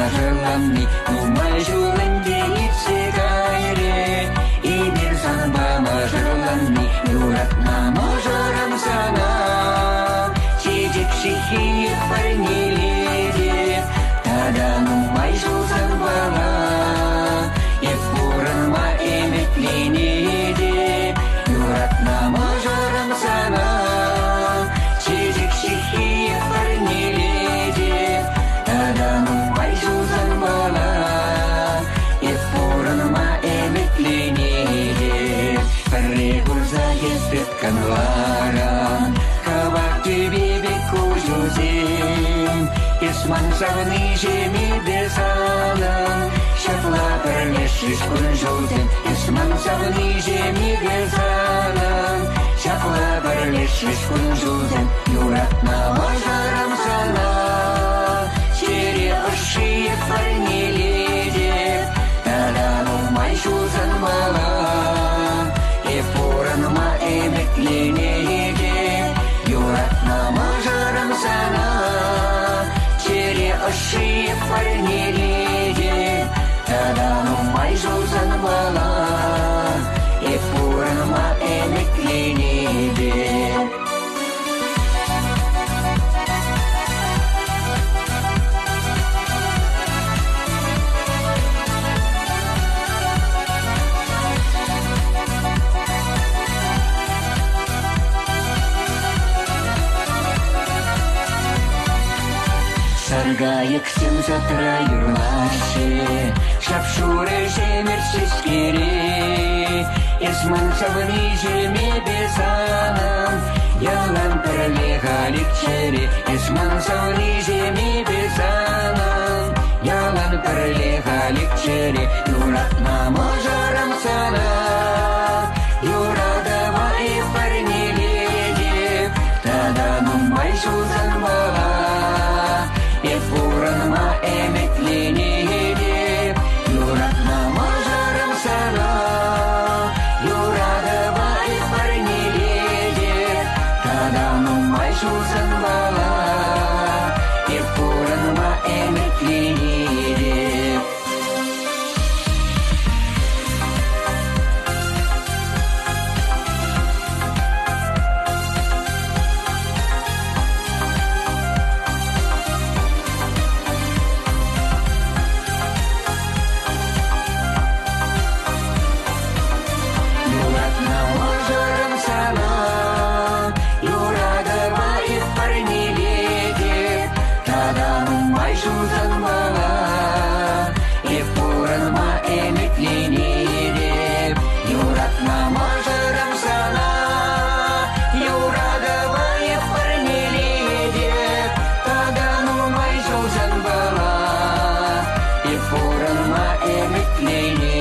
желанный, думай, жуланде итсегайре. И бир санбама желанный, юратна можорам сана. Чичик шихи парниледе, тада нумай жулсан бала. И пуранма эметленеде, юратна можорам сана. Чичик шихи парниледе, тада нумай жулсан бала. И пуранма эметленеде, паррегурза естет канвара. Кавак бибик кужузем, Исман савны жеми бесалам. Шапла перлешиш кунжултем, Исман савны жеми бесалам. Шапла перлешиш кунжултем, юратна можарам сана. Чере оши парниледе, тада нумай шулсан бала. И пуранма эметленеде, юратна можарам сана. Чере оши парниледе, тада нумай шулсан бала. И пуранма эметленеде. Саргайык сем затра юрлаще, шапшуре жемерсіз кере. Исман савны жеме бесанам, ялан перлегалик чере. Исман савны жеме бесанам, ялан перлегалик чере. Юратна можарам сана, юрадава и парниледе, тада нумай шулсан бала. И пуранма эметленеде, юратна можарам сана. Юрадава и парниледе, тада нумай шулсан бала. И пуранма эметленеде. Шулсан бала, и пуранма эметленеде, юратна можарам сана. Юрадава и парниледе, тада нумай шулсан бала. И пуранма эметленеде.